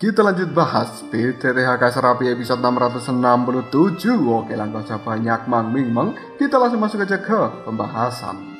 Kita lanjut bahas PTTH Kaisar Api episode 667. Oke, langkah usah banyak mang ming meng. Kita langsung masuk aja ke pembahasan.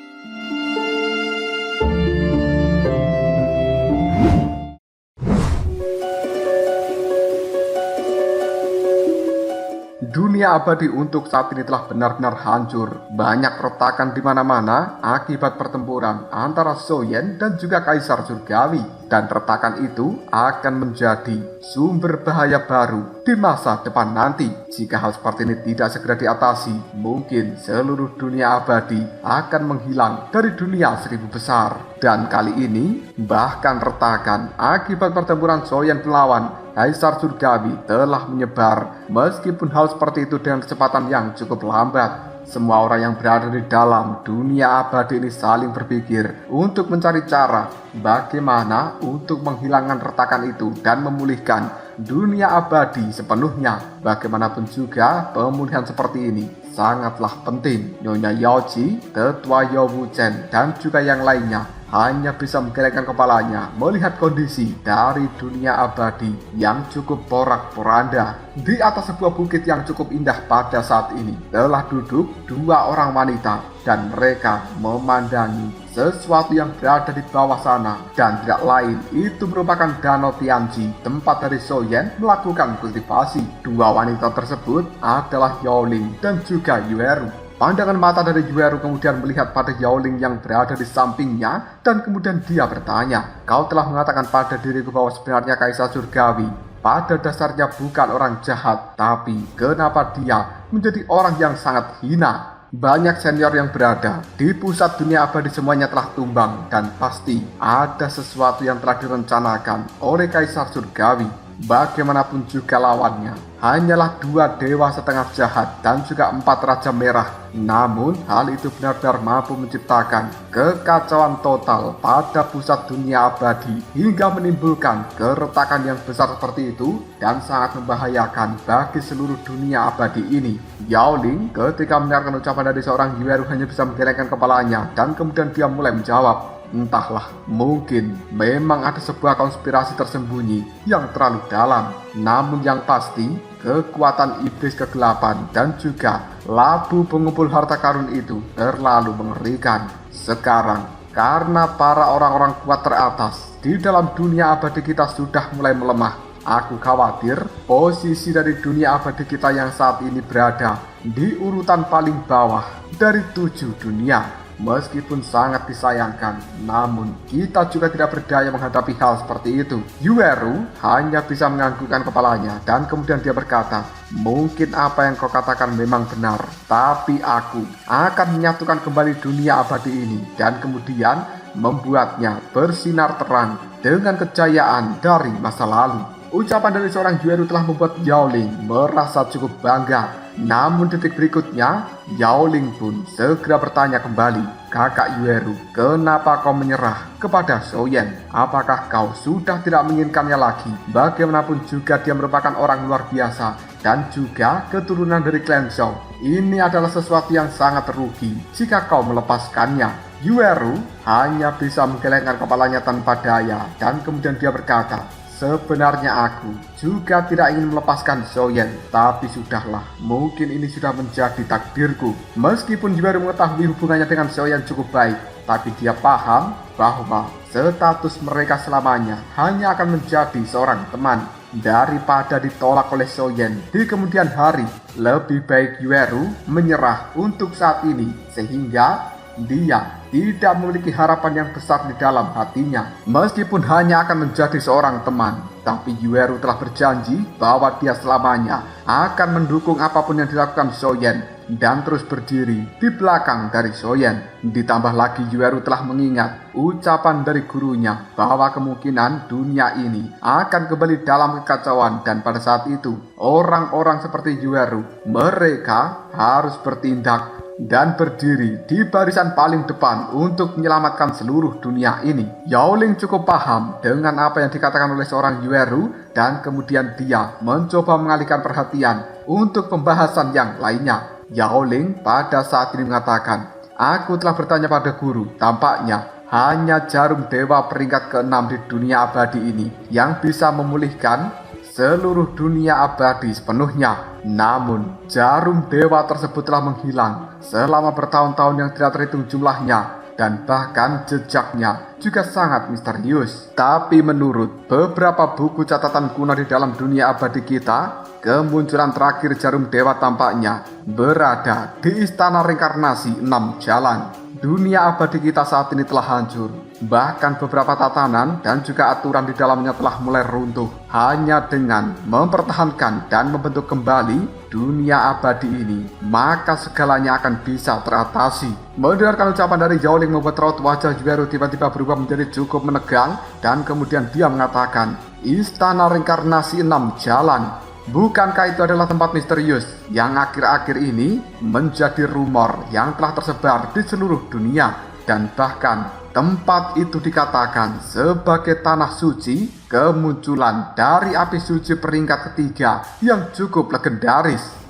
Dunia abadi untuk saat ini telah benar-benar hancur. Banyak retakan di mana-mana akibat pertempuran antara Soyen dan juga Kaisar Surgawi. Dan retakan itu akan menjadi sumber bahaya baru di masa depan nanti. Jika hal seperti ini tidak segera diatasi, mungkin seluruh dunia abadi akan menghilang dari dunia seribu besar. Dan kali ini, bahkan retakan akibat pertempuran Soyen melawan Kaisar Surgawi telah menyebar. Meskipun hal seperti itu dengan kecepatan yang cukup lambat, semua orang yang berada di dalam dunia abadi ini saling berpikir untuk mencari cara bagaimana untuk menghilangkan retakan itu dan memulihkan dunia abadi sepenuhnya. Bagaimanapun juga, pemulihan seperti ini sangatlah penting. Nyonya Yaoji, Tetua Yowu Chen, dan juga yang lainnya hanya bisa menggelengkan kepalanya melihat kondisi dari dunia abadi yang cukup porak-poranda. Di atas sebuah bukit yang cukup indah pada saat ini telah duduk dua orang wanita, dan mereka memandangi sesuatu yang berada di bawah sana, dan tidak lain itu merupakan Danau Tianji, tempat dari Soyen melakukan kultivasi. Dua wanita tersebut adalah Yaoling dan juga Yueru. Pandangan mata dari Yueru kemudian melihat pada Yaoling yang berada di sampingnya, dan kemudian dia bertanya, "Kau telah mengatakan pada diriku bahwa sebenarnya Kaisar Surgawi pada dasarnya bukan orang jahat, tapi kenapa dia menjadi orang yang sangat hina?" Banyak senior yang berada di pusat dunia abadi semuanya telah tumbang, dan pasti ada sesuatu yang telah direncanakan oleh Kaisar Surgawi. Bagaimanapun juga lawannya hanyalah dua dewa setengah jahat dan juga 4 raja merah. Namun hal itu benar-benar mampu menciptakan kekacauan total pada pusat dunia abadi hingga menimbulkan keretakan yang besar seperti itu dan sangat membahayakan bagi seluruh dunia abadi ini. Yaoling ketika mendengarkan ucapan dari seorang Yueru hanya bisa menggelengkan kepalanya, dan kemudian dia mulai menjawab, "Entahlah, mungkin memang ada sebuah konspirasi tersembunyi yang terlalu dalam. Namun yang pasti, kekuatan iblis kegelapan dan juga labu pengumpul harta karun itu terlalu mengerikan. Sekarang, karena para orang-orang kuat teratas di dalam dunia abadi kita sudah mulai melemah, aku khawatir posisi dari dunia abadi kita yang saat ini berada di urutan paling bawah dari 7 dunia. Meskipun sangat disayangkan, namun kita juga tidak berdaya menghadapi hal seperti itu." Yueru hanya bisa menganggukkan kepalanya, dan kemudian dia berkata, "Mungkin apa yang kau katakan memang benar, tapi aku akan menyatukan kembali dunia abadi ini dan kemudian membuatnya bersinar terang dengan kejayaan dari masa lalu." Ucapan dari seorang Yueru telah membuat Yaoling merasa cukup bangga. Namun detik berikutnya, Yaoling pun segera bertanya kembali, "Kakak Yueru, kenapa kau menyerah kepada Soyen? Apakah kau sudah tidak menginginkannya lagi? Bagaimanapun juga dia merupakan orang luar biasa dan juga keturunan dari klan Zhou. Ini adalah sesuatu yang sangat rugi jika kau melepaskannya." Yueru hanya bisa menggelengkan kepalanya tanpa daya, dan kemudian dia berkata, "Sebenarnya aku juga tidak ingin melepaskan Soyen, tapi sudahlah, mungkin ini sudah menjadi takdirku." Meskipun Yueru mengetahui hubungannya dengan Soyen cukup baik, tapi dia paham bahwa status mereka selamanya hanya akan menjadi seorang teman. Daripada ditolak oleh Soyen di kemudian hari, lebih baik Yueru menyerah untuk saat ini, sehingga dia tidak memiliki harapan yang besar di dalam hatinya. Meskipun hanya akan menjadi seorang teman, tapi Yueru telah berjanji bahwa dia selamanya akan mendukung apapun yang dilakukan Soyen dan terus berdiri di belakang dari Soyen. Ditambah lagi Yueru telah mengingat ucapan dari gurunya bahwa kemungkinan dunia ini akan kembali dalam kekacauan, dan pada saat itu orang-orang seperti Yueru, mereka harus bertindak dan berdiri di barisan paling depan untuk menyelamatkan seluruh dunia ini. Yaoling cukup paham dengan apa yang dikatakan oleh seorang Yueru, dan kemudian dia mencoba mengalihkan perhatian untuk pembahasan yang lainnya. Yaoling pada saat ini mengatakan, "Aku telah bertanya pada guru, tampaknya Hanya jarum dewa peringkat ke-6 di dunia abadi ini yang bisa memulihkan seluruh dunia abadi sepenuhnya. Namun, jarum dewa tersebut telah menghilang selama bertahun-tahun yang tidak terhitung jumlahnya, dan bahkan jejaknya juga sangat misterius. Tapi menurut beberapa buku catatan kuno di dalam dunia abadi kita, kemunculan terakhir jarum dewa tampaknya berada di istana reinkarnasi 6 jalan. Dunia abadi kita saat ini telah hancur. Bahkan beberapa tatanan dan juga aturan di dalamnya telah mulai runtuh. Hanya dengan mempertahankan dan membentuk kembali dunia abadi ini, maka segalanya akan bisa teratasi. Mendengarkan ucapan dari Yaoling membuat raut wajah Yueru tiba-tiba berubah menjadi cukup menegang, dan kemudian dia mengatakan, "Istana reinkarnasi 6 jalan. Bukankah itu adalah tempat misterius yang akhir-akhir ini menjadi rumor yang telah tersebar di seluruh dunia, dan bahkan tempat itu dikatakan sebagai tanah suci kemunculan dari api suci peringkat ketiga yang cukup legendaris?"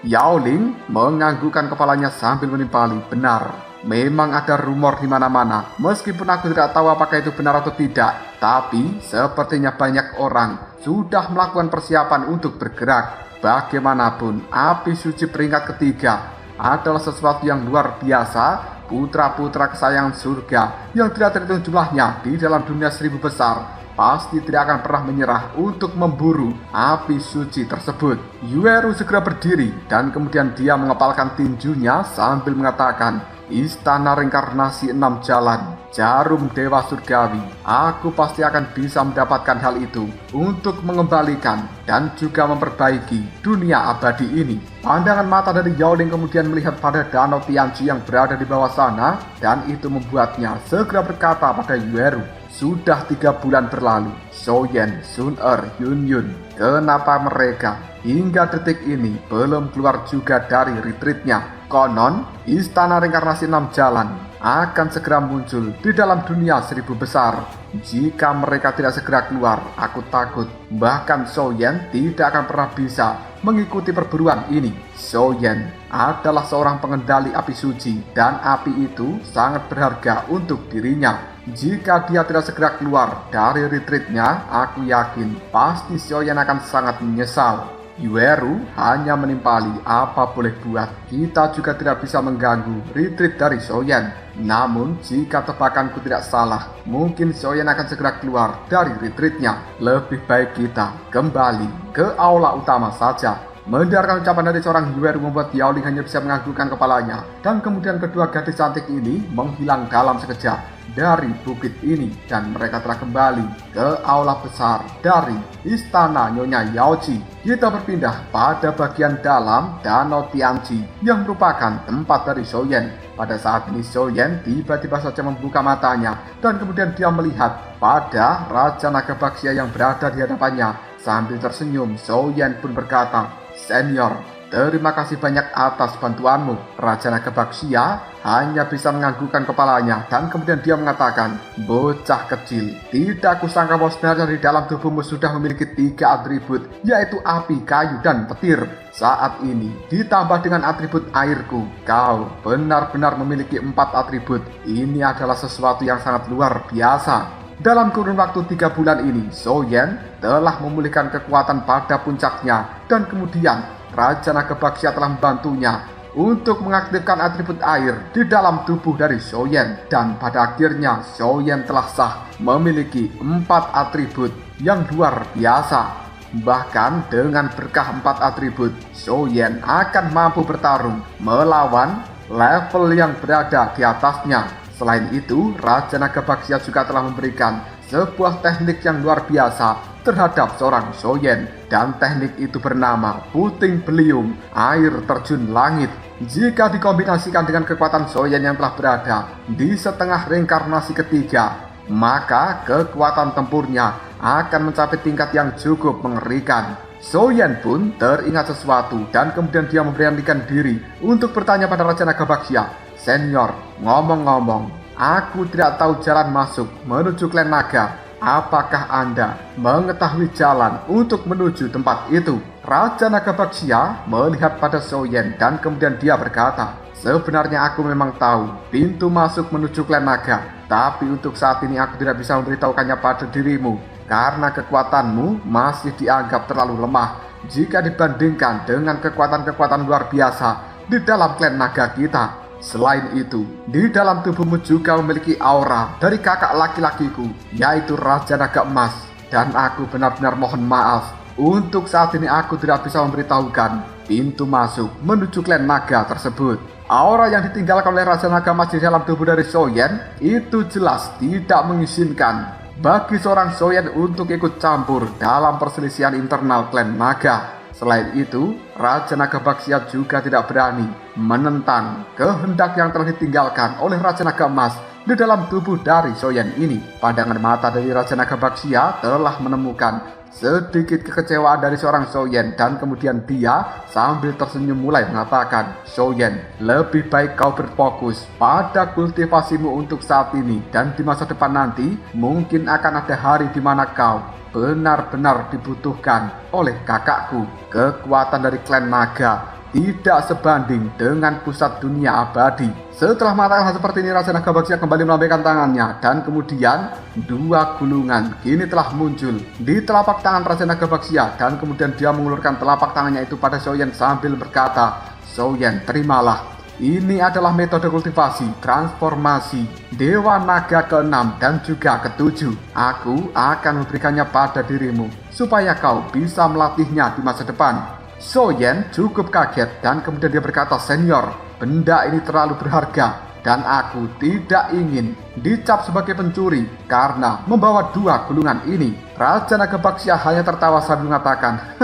Yaoling menganggukkan kepalanya sambil menimpali. Benar, memang ada rumor di mana-mana. Meskipun aku tidak tahu apakah itu benar atau tidak, tapi sepertinya banyak orang sudah melakukan persiapan untuk bergerak. Bagaimanapun, api suci peringkat ketiga adalah sesuatu yang luar biasa. Putra-putra kesayangan surga yang tidak terhitung jumlahnya di dalam dunia 1000 besar pasti tidak akan pernah menyerah untuk memburu api suci tersebut. Yueru segera berdiri dan kemudian dia mengepalkan tinjunya sambil mengatakan, "Istana reinkarnasi 6 jalan, jarum dewa surgawi. Aku pasti akan bisa mendapatkan hal itu untuk mengembalikan dan juga memperbaiki dunia abadi ini." Pandangan mata dari Yaoling kemudian melihat pada danau Tianqi yang berada di bawah sana, dan itu membuatnya segera berkata pada Yueru, "Sudah 3 bulan berlalu, Soyen, Sun-er, Yun-yun, kenapa mereka hingga detik ini belum keluar juga dari retreatnya? Konon, istana reinkarnasi 6 jalan akan segera muncul di dalam dunia 1000 besar. Jika mereka tidak segera keluar, aku takut bahkan Soyen tidak akan pernah bisa mengikuti perburuan ini." Soyen adalah seorang pengendali api suci, dan api itu sangat berharga untuk dirinya. Jika dia tidak segera keluar dari retreatnya, aku yakin pasti Soyen akan sangat menyesal. Yueru hanya menimpali, "Apa boleh buat, kita juga tidak bisa mengganggu retreat dari Soyen. Namun jika tebakanku tidak salah, mungkin Soyen akan segera keluar dari retreatnya. Lebih baik kita kembali ke aula utama saja." Mendengarkan ucapan dari seorang Yueru membuat Yaoling hanya bisa menganggukkan kepalanya, dan kemudian kedua gadis cantik ini menghilang dalam sekejap dari bukit ini, dan mereka telah kembali ke aula besar dari istana Nyonya Yaoji. Kita berpindah pada bagian dalam danau Tianqi yang merupakan tempat dari Soyen. Pada saat ini Soyen tiba-tiba saja membuka matanya, dan kemudian dia melihat pada Raja Naga Baksia yang berada di hadapannya. Sambil tersenyum, Soyen pun berkata, "Senior, terima kasih banyak atas bantuanmu." Raja Naga Baksia hanya bisa menganggukkan kepalanya, dan kemudian dia mengatakan, "Bocah kecil, tidak kusangka bahwa sebenarnya di dalam tubuhmu sudah memiliki 3 atribut, yaitu api, kayu, dan petir. Saat ini ditambah dengan atribut airku, kau benar-benar memiliki 4 atribut. Ini adalah sesuatu yang sangat luar biasa." Dalam kurun waktu 3 bulan ini, Soyen telah memulihkan kekuatan pada puncaknya, dan kemudian Raja Naga Baksia telah membantunya untuk mengaktifkan atribut air di dalam tubuh dari Soyen, dan pada akhirnya Soyen telah sah memiliki 4 atribut yang luar biasa. Bahkan dengan berkah 4 atribut, Soyen akan mampu bertarung melawan level yang berada di atasnya. Selain itu, Raja Naga Baksia juga telah memberikan sebuah teknik yang luar biasa terhadap seorang Soyen, dan teknik itu bernama Puting Beliung Air Terjun Langit. Jika dikombinasikan dengan kekuatan Soyen yang telah berada di setengah reinkarnasi ketiga, maka kekuatan tempurnya akan mencapai tingkat yang cukup mengerikan. Soyen pun teringat sesuatu, dan kemudian dia memberanikan diri untuk bertanya pada Raja Naga Baksia, "Senior, ngomong-ngomong, aku tidak tahu jalan masuk menuju klan naga. apakah Anda mengetahui jalan untuk menuju tempat itu? Raja Naga Baxia melihat pada Soyen dan kemudian dia berkata, sebenarnya aku memang tahu pintu masuk menuju klan naga, tapi untuk saat ini aku tidak bisa memberitahukannya pada dirimu karena kekuatanmu masih dianggap terlalu lemah jika dibandingkan dengan kekuatan-kekuatan luar biasa di dalam klan naga kita. Selain itu, di dalam tubuhmu juga memiliki aura dari kakak laki-lakiku, yaitu Raja Naga Emas. Dan aku benar-benar mohon maaf, untuk saat ini aku tidak bisa memberitahukan pintu masuk menuju klan naga tersebut. Aura yang ditinggalkan oleh Raja Naga Emas di dalam tubuh dari Soyen itu jelas tidak mengizinkan bagi seorang Soyen untuk ikut campur dalam perselisihan internal klan naga. Selain itu, Raja Naga Baxia juga tidak berani menentang kehendak yang telah ditinggalkan oleh Raja Naga Emas di dalam tubuh dari Soyen ini. Pandangan mata dari Raja Naga Baxia telah menemukan sedikit kekecewaan dari seorang Soyen dan kemudian dia sambil tersenyum mulai mengatakan, Soyen, lebih baik kau berfokus pada kultivasimu untuk saat ini dan di masa depan nanti mungkin akan ada hari di mana kau benar-benar dibutuhkan oleh kakakku. Kekuatan dari klan naga tidak sebanding dengan pusat dunia abadi. Setelah mengatakan hal seperti ini, Raja Naga Baxia kembali melambaikan tangannya dan kemudian dua gulungan kini telah muncul di telapak tangan Raja Naga Baxia dan kemudian dia mengulurkan telapak tangannya itu pada Soyen sambil berkata, Soyen, terimalah. Ini adalah metode kultivasi, transformasi Dewa Naga ke-6 dan juga ke-7. Aku akan memberikannya pada dirimu supaya kau bisa melatihnya di masa depan. Soyen cukup kaget dan kemudian dia berkata, Senior, benda ini terlalu berharga dan aku tidak ingin dicap sebagai pencuri karena membawa dua gulungan ini. Raja Naga Baxia hanya tertawa sambil mengatakan,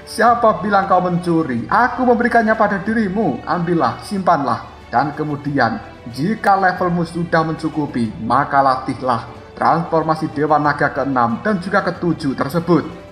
siapa bilang kau mencuri? Aku memberikannya pada dirimu. Ambillah, simpanlah. Dan kemudian, jika levelmu sudah mencukupi, maka latihlah transformasi Dewa Naga ke-6 dan juga ke-7 tersebut.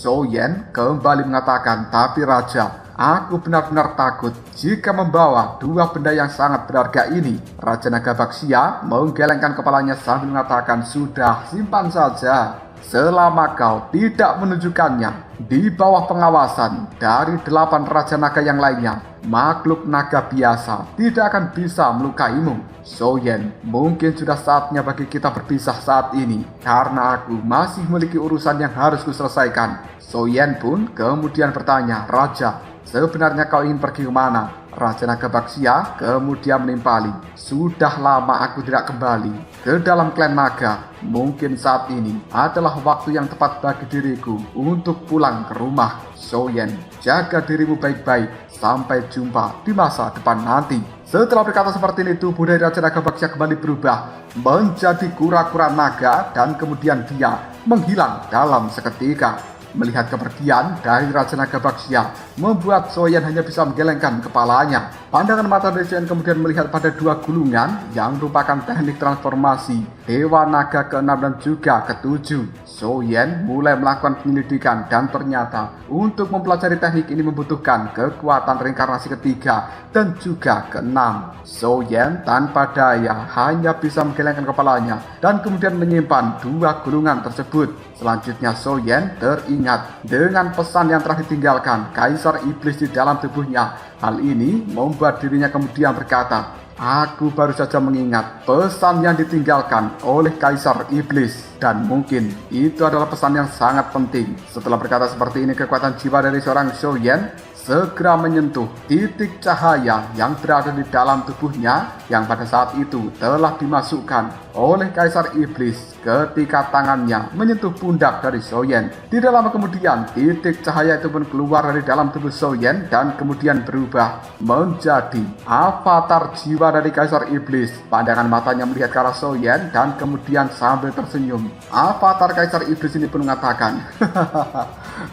Soyen kembali mengatakan, tapi Raja, aku benar-benar takut jika membawa dua benda yang sangat berharga ini. Raja Naga Baxia menggelengkan kepalanya sambil mengatakan, sudah, simpan saja. Selama kau tidak menunjukkannya di bawah pengawasan dari 8 Raja Naga yang lainnya, makhluk naga biasa tidak akan bisa melukaimu. Soyen, mungkin sudah saatnya bagi kita berpisah saat ini karena aku masih memiliki urusan yang harus kuselesaikan. Soyen pun kemudian bertanya, Raja, sebenarnya kau ingin pergi kemana? Raja Naga Baxia kemudian menimpali, sudah lama aku tidak kembali ke dalam klan naga. Mungkin saat ini adalah waktu yang tepat bagi diriku untuk pulang ke rumah. Soyen, jaga dirimu baik-baik. Sampai jumpa di masa depan nanti. Setelah berkata seperti ini, tubuh dari Raja Naga Baxia kembali berubah menjadi kura-kura naga dan kemudian dia menghilang dalam seketika. Melihat kepergian dari Raja Naga Baxia membuat Soyen hanya bisa menggelengkan kepalanya. Pandangan mata dari Soyen kemudian melihat pada dua gulungan yang merupakan teknik transformasi Dewa Naga ke-6 dan juga ke-7. Soyen mulai melakukan penyelidikan dan ternyata untuk mempelajari teknik ini membutuhkan kekuatan reinkarnasi ketiga dan juga ke-6. Soyen tanpa daya hanya bisa menggelengkan kepalanya dan kemudian menyimpan dua gulungan tersebut. Selanjutnya Soyen teringat dengan pesan yang telah ditinggalkan Kaisar Iblis di dalam tubuhnya. Hal ini membuat dirinya kemudian berkata, aku baru saja mengingat pesan yang ditinggalkan oleh Kaisar Iblis. Dan mungkin itu adalah pesan yang sangat penting. Setelah berkata seperti ini, kekuatan jiwa dari seorang Soyen segera menyentuh titik cahaya yang berada di dalam tubuhnya yang pada saat itu telah dimasukkan oleh Kaisar Iblis ketika tangannya menyentuh pundak dari Soyen. Tidak lama kemudian titik cahaya itu pun keluar dari dalam tubuh Soyen dan kemudian berubah menjadi avatar jiwa dari Kaisar Iblis. Pandangan matanya melihat ke arah Soyen dan kemudian sambil tersenyum, avatar Kaisar Iblis ini pun mengatakan,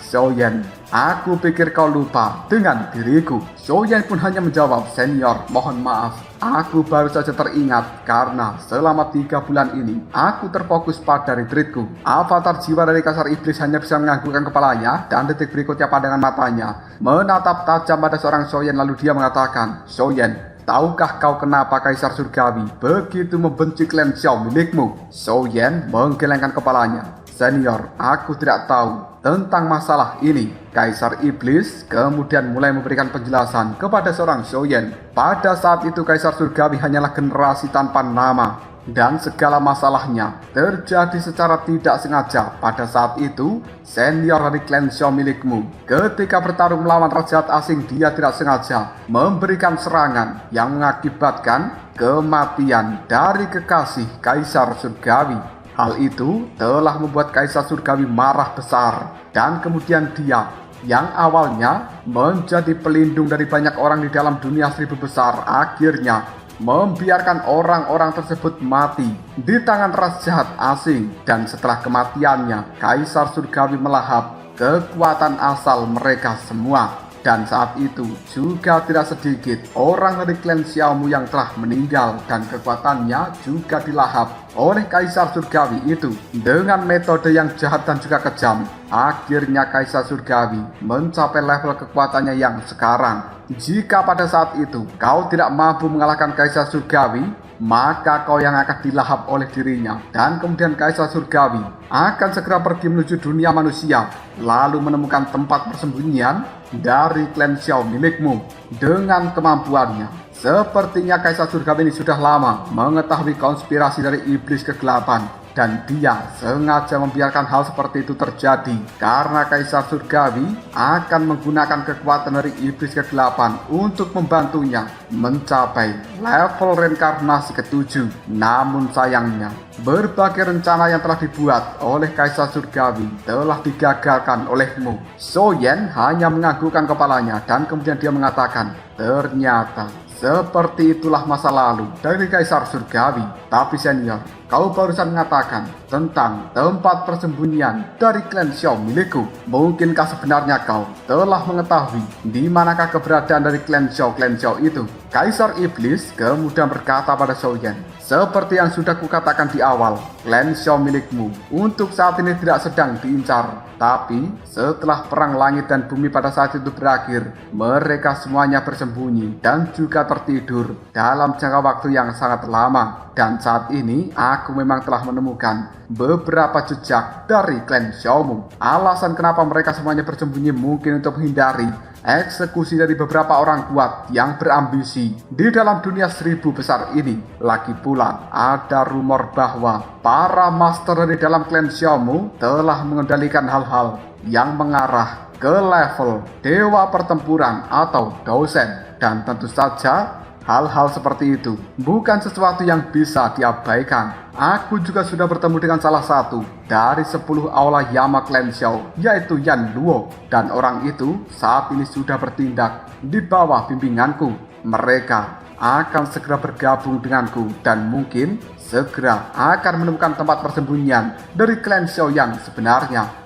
Soyen, aku pikir kau lupa dengan diriku. Soyen pun hanya menjawab, Senior, mohon maaf. Aku baru saja teringat karena selama 3 bulan ini aku terfokus pada retreatku. Avatar jiwa dari Kaisar Iblis hanya bisa menganggukkan kepalanya dan detik berikutnya pandangan matanya menatap tajam pada seorang Soyen, lalu dia mengatakan, "Soyen, tahukah kau kenapa Kaisar Surgawi begitu membenci klan Xiao milikmu?" Soyen menggelengkan kepalanya. "Senior, aku tidak tahu tentang masalah ini." Kaisar Iblis kemudian mulai memberikan penjelasan kepada seorang Soyen. Pada saat itu Kaisar Surgawi hanyalah generasi tanpa nama, dan segala masalahnya terjadi secara tidak sengaja. Pada saat itu, senior dari klan Xiao milikmu ketika bertarung melawan raja asing, dia tidak sengaja memberikan serangan yang mengakibatkan kematian dari kekasih Kaisar Surgawi. Hal itu telah membuat Kaisar Surgawi marah besar, dan kemudian dia yang awalnya menjadi pelindung dari banyak orang di dalam dunia 1000 besar akhirnya membiarkan orang-orang tersebut mati di tangan ras jahat asing. Dan setelah kematiannya, Kaisar Surgawi melahap kekuatan asal mereka semua. Dan saat itu juga tidak sedikit orang dari klan Xiaomu yang telah meninggal, dan kekuatannya juga dilahap oleh Kaisar Surgawi itu dengan metode yang jahat dan juga kejam. Akhirnya Kaisar Surgawi mencapai level kekuatannya yang sekarang. Jika pada saat itu kau tidak mampu mengalahkan Kaisar Surgawi, maka kau yang akan dilahap oleh dirinya. Dan kemudian Kaisar Surgawi akan segera pergi menuju dunia manusia, lalu menemukan tempat persembunyian dari klan Xiao milikmu. Dengan kemampuannya, sepertinya Kaisar Surgawi ini sudah lama mengetahui konspirasi dari iblis kegelapan, dan dia sengaja membiarkan hal seperti itu terjadi karena Kaisar Surgawi akan menggunakan kekuatan dari iblis kegelapan untuk membantunya mencapai level reinkarnasi ke-7. Namun sayangnya, berbagai rencana yang telah dibuat oleh Kaisar Surgawi telah digagalkan olehmu. Soyen hanya menganggukkan kepalanya dan kemudian dia mengatakan, "Ternyata seperti itulah masa lalu dari Kaisar Surgawi. Tapi senior, kau barusan mengatakan tentang tempat persembunyian dari klan Xiao milikku. Mungkinkah sebenarnya kau telah mengetahui di manakah keberadaan dari klan Xiao itu?" Kaisar Iblis kemudian berkata pada Soyen, "Seperti yang sudah kukatakan di awal, klan Xiao milikmu untuk saat ini tidak sedang diincar. Tapi setelah perang langit dan bumi pada saat itu berakhir, mereka semuanya bersembunyi dan juga tertidur dalam jangka waktu yang sangat lama. Dan saat ini aku memang telah menemukan beberapa jejak dari klan Xiaomu. Alasan kenapa mereka semuanya bersembunyi mungkin untuk menghindari eksekusi dari beberapa orang kuat yang berambisi di dalam dunia 1000 besar ini. Lagi pula ada rumor bahwa para master dari dalam klan Xiaomu telah mengendalikan hal-hal yang mengarah ke level dewa pertempuran atau dosen. Dan tentu saja hal-hal seperti itu bukan sesuatu yang bisa diabaikan. Aku juga sudah bertemu dengan salah satu dari 10 aula Yama klan Xiao, yaitu Yan Luo. Dan orang itu saat ini sudah bertindak di bawah bimbinganku. Mereka akan segera bergabung denganku dan mungkin segera akan menemukan tempat persembunyian dari klan Xiao yang sebenarnya.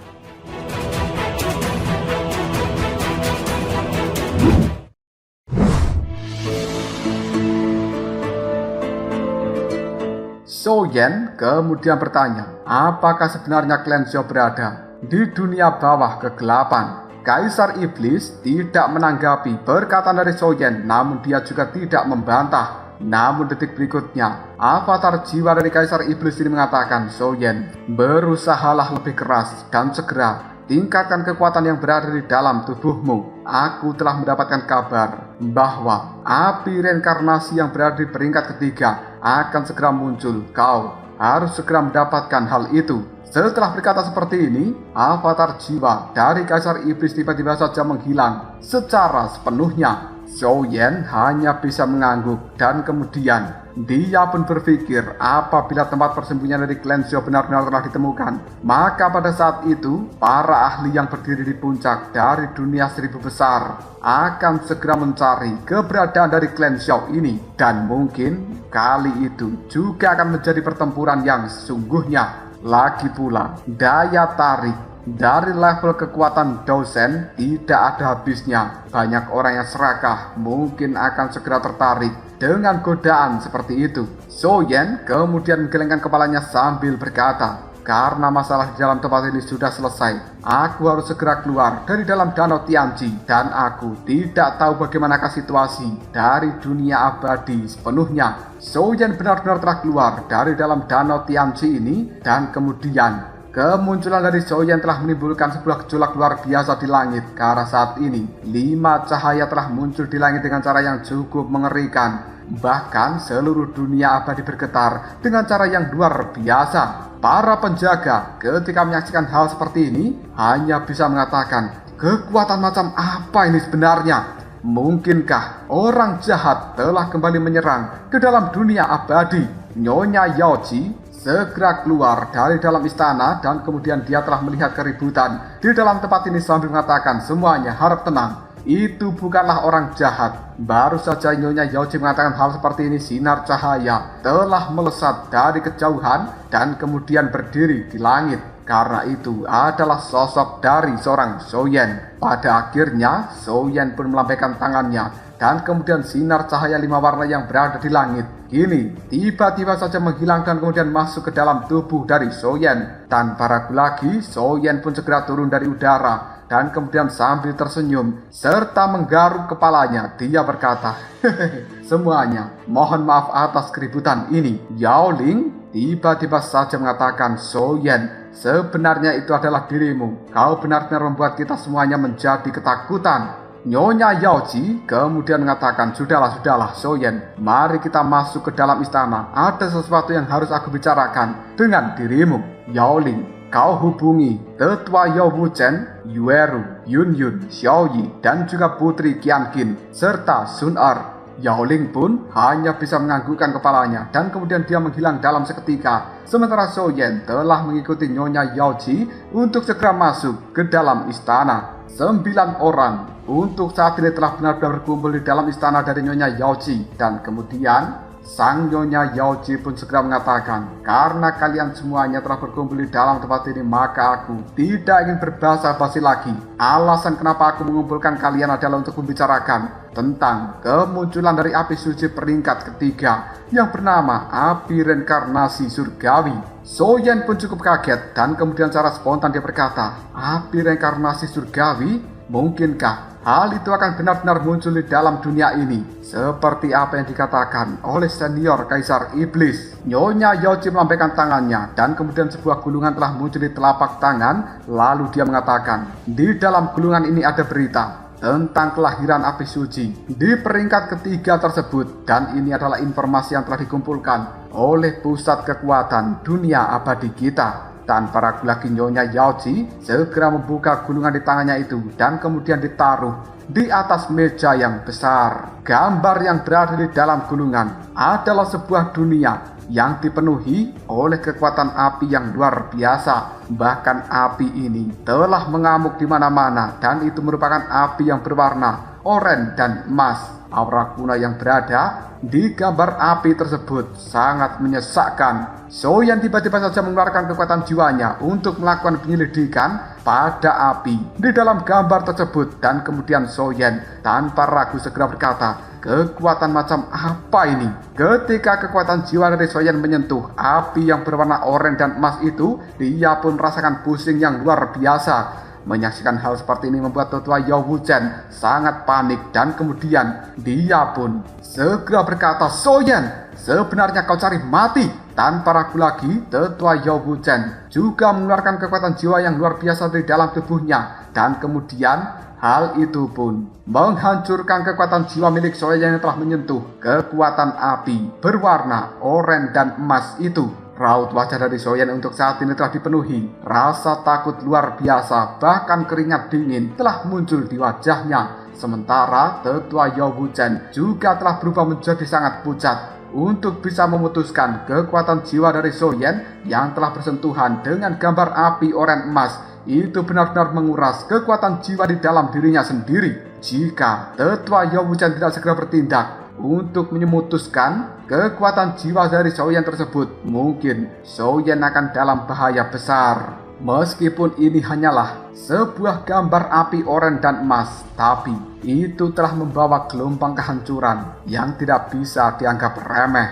Soyen kemudian bertanya, apakah sebenarnya klan Xiao berada di dunia bawah kegelapan? Kaisar Iblis tidak menanggapi perkataan dari Soyen, namun dia juga tidak membantah. Namun detik berikutnya, avatar jiwa dari Kaisar Iblis ini mengatakan, "Soyen, berusahalah lebih keras dan segera tingkatkan kekuatan yang berada di dalam tubuhmu. Aku telah mendapatkan kabar bahwa api reinkarnasi yang berada di peringkat ketiga akan segera muncul. Kau harus segera mendapatkan hal itu." Setelah berkata seperti ini, avatar jiwa dari Kaisar Iblis tiba-tiba saja menghilang secara sepenuhnya. Soyen hanya bisa mengangguk dan kemudian dia pun berpikir apabila tempat persembunyian dari klan Xiao benar-benar telah ditemukan, maka pada saat itu para ahli yang berdiri di puncak dari dunia 1000 besar akan segera mencari keberadaan dari klan Xiao ini. Dan mungkin kali itu juga akan menjadi pertempuran yang sesungguhnya. Lagi pula, daya tarik dari level kekuatan dosen tidak ada habisnya. Banyak orang yang serakah mungkin akan segera tertarik Dengan godaan seperti itu, Soyen kemudian menggelengkan kepalanya sambil berkata, "Karena masalah di dalam tempat ini sudah selesai, aku harus segera keluar dari dalam danau Tianji dan aku tidak tahu bagaimanakah situasi dari dunia abadi sepenuhnya." Soyen benar-benar telah keluar dari dalam danau Tianji ini dan kemudian kemunculan dari Soyen telah menimbulkan sebuah gejolak luar biasa di langit. Karena saat ini 5 cahaya telah muncul di langit dengan cara yang cukup mengerikan. Bahkan seluruh dunia abadi bergetar dengan cara yang luar biasa. Para penjaga ketika menyaksikan hal seperti ini hanya bisa mengatakan, kekuatan macam apa ini sebenarnya? Mungkinkah orang jahat telah kembali menyerang ke dalam dunia abadi? Nyonya Yaoji segera keluar dari dalam istana dan kemudian dia telah melihat keributan di dalam tempat ini sambil mengatakan, semuanya harap tenang. Itu bukanlah orang jahat. Baru saja Nyonya Yaoji mengatakan hal seperti ini, sinar cahaya telah melesat dari kejauhan dan kemudian berdiri di langit. Karena itu adalah sosok dari seorang Soyen. Pada akhirnya Soyen pun melambaikan tangannya dan kemudian sinar cahaya 5 warna yang berada di langit kini tiba-tiba saja menghilang dan kemudian masuk ke dalam tubuh dari Soyen. Tanpa ragu lagi, Soyen pun segera turun dari udara dan kemudian sambil tersenyum serta menggaruk kepalanya, dia berkata, "Hehehe, semuanya, mohon maaf atas keributan ini." Yao Ling tiba-tiba saja mengatakan, "Soyen, sebenarnya itu adalah dirimu. Kau benar-benar membuat kita semuanya menjadi ketakutan." Nyonya Yaoji kemudian mengatakan, Sudahlah Soyen, mari kita masuk ke dalam istana. Ada sesuatu yang harus aku bicarakan dengan dirimu." Yao Ling, kau hubungi tetua Yao Wuchen, Yueru, Yun Yun, Xiao Yi, dan juga putri Qian Qin, serta Sun Er. Yao Ling pun hanya bisa menganggukkan kepalanya dan kemudian dia menghilang dalam seketika. Sementara Soyen telah mengikuti Nyonya Yaoji untuk segera masuk ke dalam istana. 9 orang untuk saat ini telah benar-benar berkumpul di dalam istana dari Nyonya Yaoji. Dan kemudian sang Nyonya Yaoji pun segera mengatakan, "Karena kalian semuanya telah berkumpul di dalam tempat ini, maka aku tidak ingin berbahasa basi lagi. Alasan kenapa aku mengumpulkan kalian adalah untuk membicarakan tentang kemunculan dari api suci peringkat ketiga yang bernama api reinkarnasi surgawi." Soyen pun cukup kaget dan kemudian secara spontan dia berkata, "Api reinkarnasi surgawi? Mungkinkah hal itu akan benar-benar muncul di dalam dunia ini seperti apa yang dikatakan oleh senior Kaisar Iblis?" Nyonya Yaoji melambaikan tangannya dan kemudian sebuah gulungan telah muncul di telapak tangan. Lalu dia mengatakan, "Di dalam gulungan ini ada berita tentang kelahiran api suci di peringkat ketiga tersebut, dan ini adalah informasi yang telah dikumpulkan oleh pusat kekuatan dunia abadi kita." Tanpa ragu lagi Nyonya Yaoji segera membuka gulungan di tangannya itu dan kemudian ditaruh di atas meja yang besar. Gambar yang berada di dalam gulungan adalah sebuah dunia yang dipenuhi oleh kekuatan api yang luar biasa. Bahkan api ini telah mengamuk di mana-mana dan itu merupakan api yang berwarna oranye dan emas. Aura kuno yang berada di gambar api tersebut sangat menyesakkan. Soyen tiba-tiba saja mengeluarkan kekuatan jiwanya untuk melakukan penyelidikan pada api di dalam gambar tersebut. Dan kemudian Soyen tanpa ragu segera berkata, "Kekuatan macam apa ini?" Ketika kekuatan jiwa dari Soyen menyentuh api yang berwarna oranye dan emas itu, dia pun merasakan pusing yang luar biasa. Menyaksikan hal seperti ini membuat tetua Yao Wuchen sangat panik dan kemudian dia pun segera berkata, "Soyen, sebenarnya kau cari mati." Tanpa ragu lagi, tetua Yao Wuchen juga mengeluarkan kekuatan jiwa yang luar biasa dari dalam tubuhnya. Dan kemudian hal itu pun menghancurkan kekuatan jiwa milik Soyen yang telah menyentuh kekuatan api berwarna oranye dan emas itu. Raut wajah dari Soyen untuk saat ini telah dipenuhi rasa takut luar biasa, bahkan keringat dingin telah muncul di wajahnya. Sementara tetua Yao Wuchen juga telah berubah menjadi sangat pucat untuk bisa memutuskan kekuatan jiwa dari Soyen yang telah bersentuhan dengan gambar api oranye emas. Itu benar-benar menguras kekuatan jiwa di dalam dirinya sendiri. Jika tetua Yao Wuchen tidak segera bertindak untuk memutuskan kekuatan jiwa dari Soyen tersebut, mungkin Soyen akan dalam bahaya besar. Meskipun ini hanyalah sebuah gambar api oranye dan emas, tapi itu telah membawa gelombang kehancuran yang tidak bisa dianggap remeh.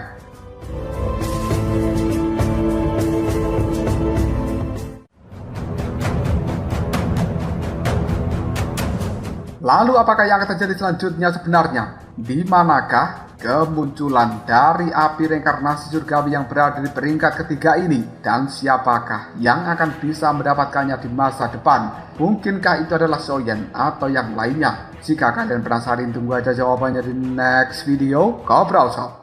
Lalu apakah yang akan terjadi selanjutnya sebenarnya? Di manakah kemunculan dari api reinkarnasi surgawi yang berada di peringkat ketiga ini? Dan siapakah yang akan bisa mendapatkannya di masa depan? Mungkinkah itu adalah Soyen atau yang lainnya? Jika kalian penasaran, tunggu aja jawabannya di next video Ngobrol Shop.